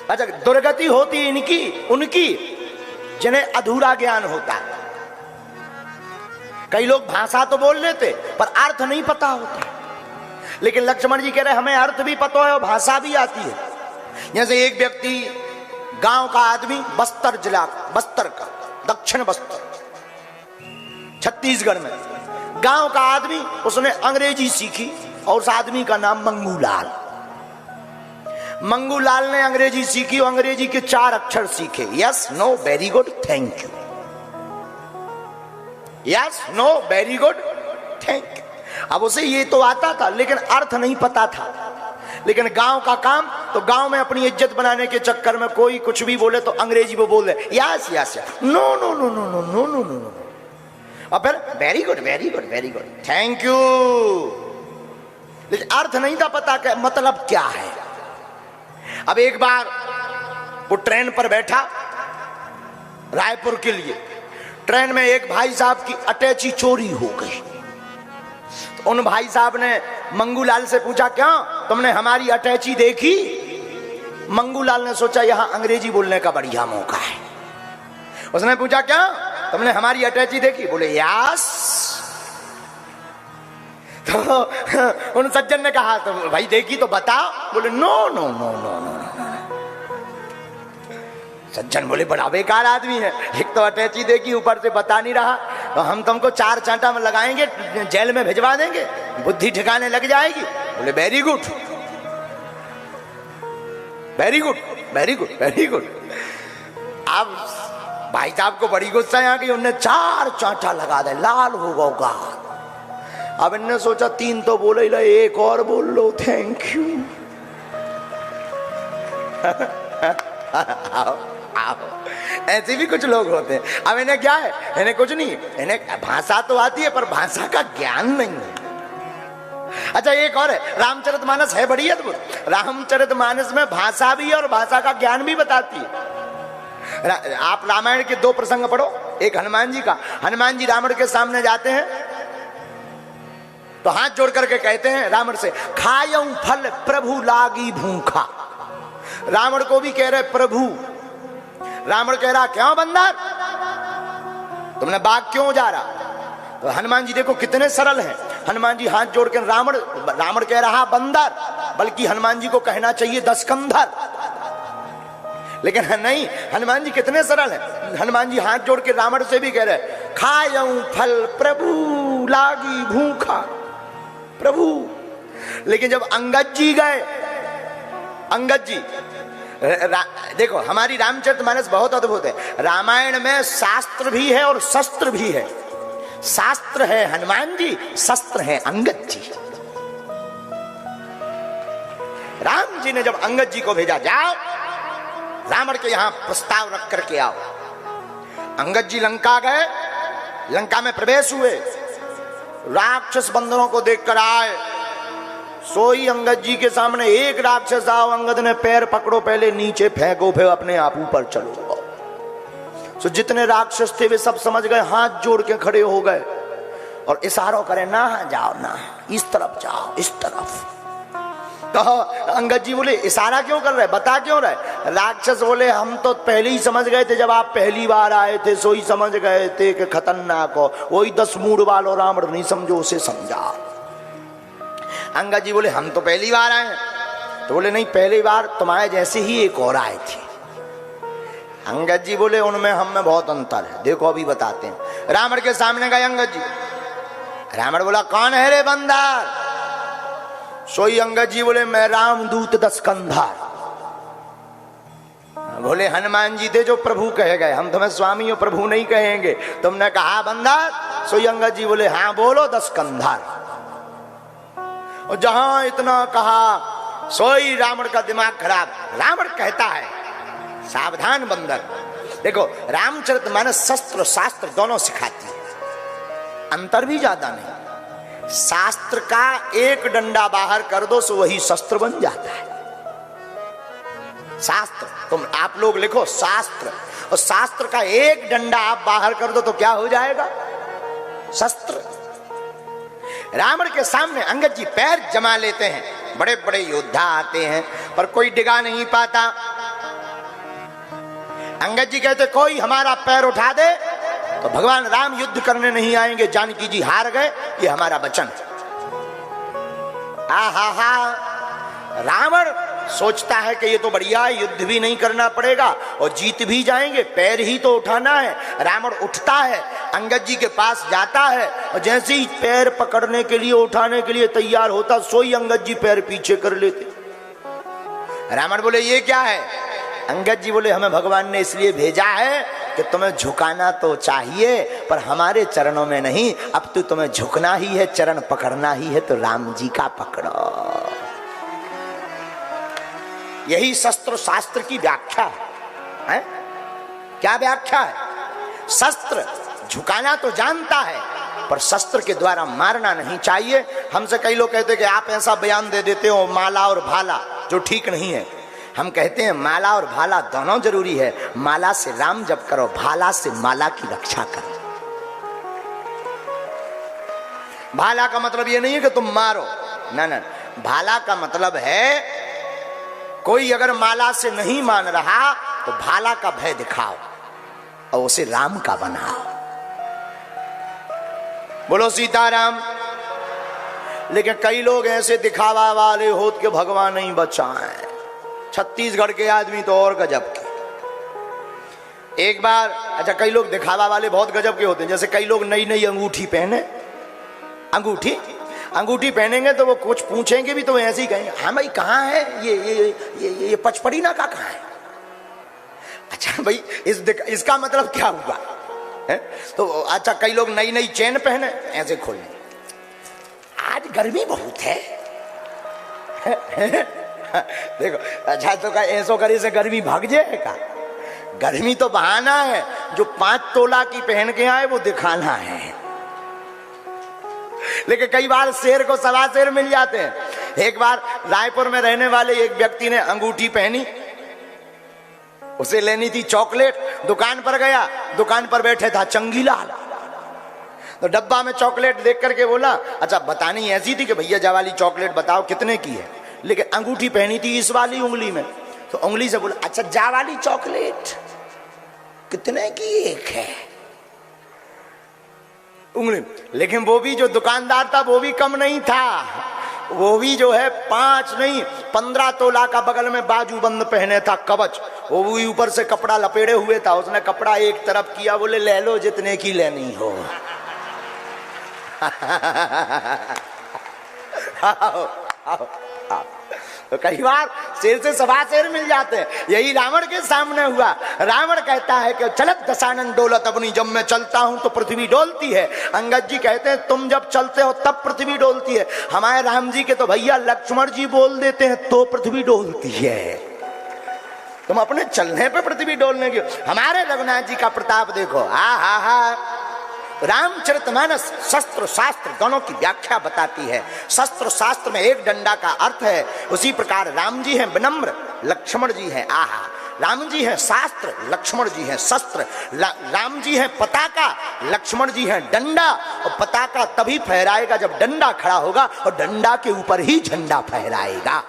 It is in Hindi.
अच्छा, दुर्गति होती इनकी उनकी जिन्हें अधूरा ज्ञान होता है। कई लोग भाषा तो बोल लेते पर अर्थ नहीं पता होता, लेकिन लक्ष्मण जी कह रहे हमें अर्थ भी पता है और भाषा भी आती है। जैसे एक व्यक्ति गांव का आदमी, बस्तर जिला, बस्तर का, दक्षिण बस्तर छत्तीसगढ़ में गांव का आदमी, उसने अंग्रेजी सीखी और उस आदमी का नाम मंगूलाल। मंगूलाल ने अंग्रेजी सीखी और अंग्रेजी के 4 अक्षर सीखे, yes know very good thank you, yes know very good thank you. अब उसे ये तो आता था लेकिन अर्थ नहीं पता था। लेकिन गांव का काम, तो गांव में अपनी इज्जत बनाने के चक्कर में कोई कुछ भी बोले तो अंग्रेजी में बोल दे, yes yes no no no no no no no no, और फिर very good very good very good thank you. लेकिन अर्थ नहीं था पता कि मतलब क्या है। अब एक बार वो ट्रेन पर बैठा रायपुर के लिए, ट्रेन में एक भाई साहब की अटैची चोरी हो गई। तो उन भाई साहब ने मंगूलाल से पूछा, क्या तुमने हमारी अटैची देखी? मंगूलाल ने सोचा यहां अंग्रेजी बोलने का बढ़िया मौका है। उसने पूछा, क्या तुमने हमारी अटैची देखी? बोले यस। तो उन सज्जन ने कहा, तो भाई देखी तो बता। बोले no no no no no. सज्जन बोले बड़ा बेकार आदमी है, एक तो अटैची देखी, ऊपर से बता नहीं रहा, तो हम तुमको 4 चांटा में लगाएंगे, जेल में भिजवा देंगे, बुद्धि ठिकाने लग जाएगी। बोले very good very good very good very good. अब भाई साहब को बड़ी गुस्सा आ गई, उन्होंने 4 चांटा लगा दे, लाल हो गया। अब इन्होंने सोचा 3 तो बोले, एक और बोल लो थैंक यू। आओ आओ, ऐसे भी कुछ लोग होते हैं। अब इन्हें क्या है, इन्हें कुछ नहीं, इन्हें भाषा तो आती है पर भाषा का ज्ञान नहीं है। अच्छा एक और है, रामचरितमानस है बड़ी अद्भुत। रामचरितमानस में भाषा भी है और भाषा का ज्ञान भी बताती है। आप रामायण के 2 प्रसंग पढ़ो, एक हनुमान जी का। हनुमान जी रावण के सामने जाते हैं तो हाथ जोड़ करके कहते हैं रावण से, खायऊं फल प्रभु लागी भूखा। रावण को भी कह रहे प्रभु। रावण कह रहा, क्यों बंदर, तुमने बाघ क्यों जा रहा? तो हनुमान जी देखो कितने सरल हैं। हनुमान जी हाथ जोड़ के, रावण कह रहा बंदर, बल्कि हनुमान जी को कहना चाहिए दशकंधर, लेकिन नहीं, हनुमान जी कितने सरल हैं। हनुमान जी हाथ जोड़ के रावण से भी कह रहे, खायऊं फल प्रभु लागी भूखा प्रभु। लेकिन जब अंगद जी गए, अंगद जी देखो हमारी रामचरितमानस बहुत अद्भुत है। रामायण में शास्त्र भी है और शस्त्र भी है। शास्त्र है हनुमान जी, शस्त्र है अंगद जी। राम जी ने जब अंगद जी को भेजा, जाओ रावण के यहां प्रस्ताव रख करके आओ। अंगद जी लंका गए, लंका में प्रवेश हुए, राक्षस बंदरों को देखकर आए। सोई अंगद जी के सामने एक राक्षस आओ, अंगद ने पैर पकड़ो, पहले नीचे फेंको, फिर अपने आप ऊपर चलो। तो जितने राक्षस थे वे सब समझ गए, हाथ जोड़ के खड़े हो गए और इशारों करें, ना जाओ, ना इस तरफ जाओ, इस तरफ। तो अंगद जी बोले, इशारा क्यों कर रहे, बता क्यों रहे? राक्षस बोले, हम तो पहले ही समझ गए थे, जब आप पहली बार आए थे सोई समझ गए थे कि खतरनाक हो, वही 10 मूड वालों रावण नहीं समझो, उसे समझा। अंगद जी बोले, हम तो पहली बार आए। तो बोले, नहीं, पहली बार तुम्हारे जैसे ही एक और आए थे। अंगद जी बोले, उनमें हम में बहुत अंतर है, देखो अभी बताते हैं। रावण के सामने गए अंगद जी। रावण बोला, कौन है रे बंदर? सोई अंगद जी बोले, मैं रामदूत दशकंधर। बोले, हनुमान जी थे जो प्रभु कहे गए, हम तुम्हें स्वामी और प्रभु नहीं कहेंगे, तुमने कहा बंदर। सोई अंगद जी बोले, हाँ बोलो दशकंधर। और जहां इतना कहा, सोई रावण का दिमाग खराब। रावण कहता है, सावधान बंदर। देखो रामचरितमानस शस्त्र शास्त्र दोनों सिखाती है, अंतर भी ज्यादा नहीं। शास्त्र का एक डंडा बाहर कर दो तो वही शस्त्र बन जाता है। शास्त्र, तुम आप लोग लिखो शास्त्र, और शास्त्र का एक डंडा आप बाहर कर दो तो क्या हो जाएगा? शस्त्र। रावण के सामने अंगद जी पैर जमा लेते हैं, बड़े बड़े योद्धा आते हैं पर कोई डिगा नहीं पाता। अंगद जी कहते कोई हमारा पैर उठा दे तो भगवान राम युद्ध करने नहीं आएंगे, जानकी जी हार गए, ये हमारा वचन। आहा, रावण सोचता है कि ये तो बढ़िया है, युद्ध भी नहीं करना पड़ेगा और जीत भी जाएंगे, पैर ही तो उठाना है। रावण उठता है, अंगद जी के पास जाता है और जैसे ही पैर पकड़ने के लिए उठाने के लिए तैयार होता, सोई अंगद जी पैर पीछे कर लेते। रावण बोले ये क्या है? अंगद जी बोले हमें भगवान ने इसलिए भेजा है कि तुम्हें झुकाना तो चाहिए पर हमारे चरणों में नहीं, अब तो तुम्हें झुकना ही है, चरण पकड़ना ही है, तो राम जी का पकड़ो। यही शस्त्र शास्त्र की व्याख्या है। क्या व्याख्या है? शस्त्र झुकाना तो जानता है पर शस्त्र के द्वारा मारना नहीं चाहिए। हमसे कई लोग कहते हैं कि आप ऐसा बयान दे देते हो माला और भाला, जो ठीक नहीं है। हम कहते हैं माला और भाला दोनों जरूरी है। माला से राम जप करो, भाला से माला की रक्षा करो। भाला का मतलब ये नहीं है कि तुम मारो, ना ना, भाला का मतलब है कोई अगर माला से नहीं मान रहा तो भाला का भय दिखाओ और उसे राम का बनाओ। बोलो सीताराम। लेकिन कई लोग ऐसे दिखावा वाले होत के भगवान नहीं बचाएं। छत्तीसगढ़ के आदमी तो और गजब के। एक बार, अच्छा, कई लोग दिखावा वाले बहुत गजब के होते हैं। जैसे कई लोग नई नई अंगूठी पहने, अंगूठी पहनेंगे तो वो कुछ पूछेंगे भी तो ऐसे ही कहेंगे हाँ भाई कहाँ है ये पचपड़ी ना का कहाँ है? अच्छा भाई इसका मतलब क्या हुआ है? तो अच्छा, कई लोग नई नई चेन पहने, ऐसे खोलने, आज गर्मी बहुत है। देखो, अच्छा तो का ऐसो करे से गर्मी भाग जाएगा? गर्मी तो बहाना है, जो 5 तोला की पहन के आए वो दिखाना है। लेकिन कई बार शेर को सवा शेर मिल जाते हैं। एक बार रायपुर में रहने वाले एक व्यक्ति ने अंगूठी पहनी, उसे लेनी थी चॉकलेट, दुकान पर गया, दुकान पर बैठे था चंगीलाल। तो डब्बा में चॉकलेट देख करके बोला, अच्छा बतानी ऐसी थी कि भैया जा वाली चॉकलेट बताओ कितने की है, लेकिन अंगूठी पहनी थी इस वाली उंगली में। तो उंगली से बोला, अच्छा जा वाली चॉकलेट कितने की एक है? उंगली। लेकिन वो भी जो दुकानदार था वो भी कम नहीं था, वो भी जो है 5 नहीं 15 तोला का बगल में बाजू बंद पहने था, कवच, वो भी ऊपर से कपड़ा लपेड़े हुए था। उसने कपड़ा एक तरफ किया, बोले ले लो जितने की लेनी हो। आओ, आओ, आओ। तो कई बार शेर से सवा शेर मिल जाते हैं। यही रावण के सामने हुआ। रावण कहता है कि चलत दशानन डोलत अपनी, जब मैं चलता हूं तो पृथ्वी डोलती है। अंगद जी कहते हैं तुम जब चलते हो तब पृथ्वी डोलती है। हमारे राम जी के तो भैया लक्ष्मण जी बोल देते हैं तो पृथ्वी डोलती है। तुम अपने चलने पे पृथ्वी डोलने की। हमारे रघुनाथ जी का प्रताप देखो। हा। रामचरितमानस शस्त्र शास्त्र दोनों की व्याख्या बताती है। शस्त्र शास्त्र में एक डंडा का अर्थ है, उसी प्रकार राम जी हैं विनम्र, लक्ष्मण जी हैं आहा। राम जी हैं शास्त्र, लक्ष्मण जी हैं शस्त्र। राम जी हैं पताका, लक्ष्मण जी हैं डंडा। और पताका तभी फहराएगा जब डंडा खड़ा होगा और डंडा के ऊपर ही झंडा फहराएगा।